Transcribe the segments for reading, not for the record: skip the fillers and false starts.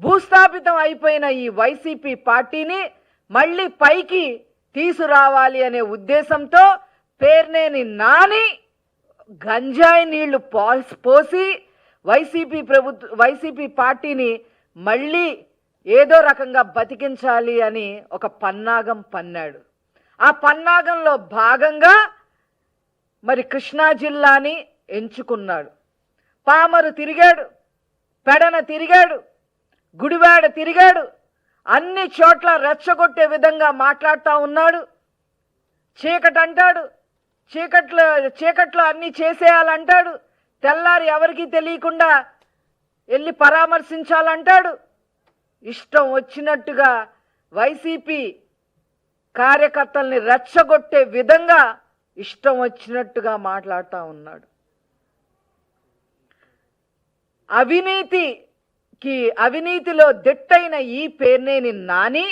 భూస్థాపితం అయిపోయిన ఈ వైసీపీ పార్టీని మళ్ళీ పైకి తీసుకురావాలి అనే ఉద్దేశంతో పేర్నేని నాని గంజాయి నీళ్లు పోసి వైసీపీ పార్టీని మళ్ళీ ఏదో రకంగా బతికించాలి అని ఒక పన్నాగం పన్నాడు. ఆ పన్నాగంలో భాగంగా మరి కృష్ణా జిల్లాని ఎంచుకున్నాడు. పామరు తిరిగాడు, పెడన తిరిగాడు, గుడివాడ తిరిగాడు, అన్ని చోట్ల రెచ్చగొట్టే విధంగా మాట్లాడుతూ ఉన్నాడు. చీకటి అంటాడు, చీకట్లో అన్నీ చేసేయాలంటాడు, తెల్లారి ఎవరికీ తెలియకుండా వెళ్ళి పరామర్శించాలంటాడు. ఇష్టం వచ్చినట్టుగా వైసీపీ కార్యకర్తల్ని రెచ్చగొట్టే విధంగా ఇష్టం వచ్చినట్టుగా మాట్లాడుతూ ఉన్నాడు. అవినీతిలో దిట్టైన ఈ పేర్నేని నాని,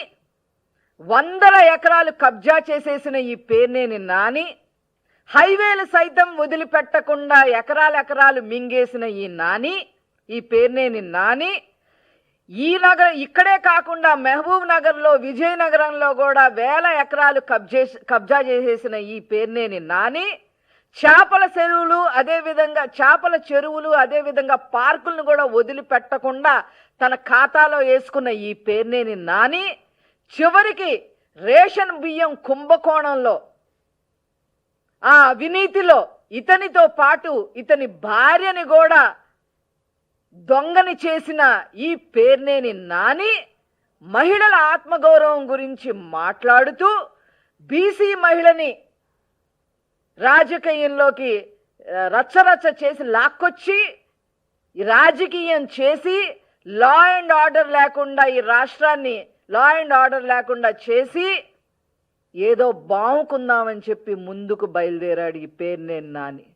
100 ఎకరాలు కబ్జా చేసేసిన ఈ పేర్నేని నాని, హైవేలు సైతం వదిలిపెట్టకుండా ఎకరాలు మింగేసిన ఈ పేర్నేని నాని, ఇక్కడే కాకుండా మహబూబ్ నగర్లో, విజయనగరంలో కూడా 1000 ఎకరాలు కబ్జా చేసేసిన ఈ పేర్నేని నాని, చేపల చెరువులు అదేవిధంగా పార్కులను కూడా వదిలిపెట్టకుండా తన ఖాతాలో వేసుకున్న ఈ పేర్నేని నాని, చివరికి రేషన్ బియ్యం కుంభకోణంలో ఆ అవినీతిలో ఇతనితో పాటు ఇతని భార్యని కూడా దొంగని చేసిన ఈ పేర్నేని నాని మహిళల ఆత్మగౌరవం గురించి మాట్లాడుతూ బీసీ మహిళని రాజకీయంలోకి రచ్చరచ్చ చేసి లాక్కొచ్చి రాజకీయం చేసి లా అండ్ ఆర్డర్ లేకుండా ఈ రాష్ట్రాన్ని లా అండ్ ఆర్డర్ లేకుండా చేసి ఏదో బావుకుందామని చెప్పి ముందుకు బయలుదేరాడు ఈ పేర్నేని నాని.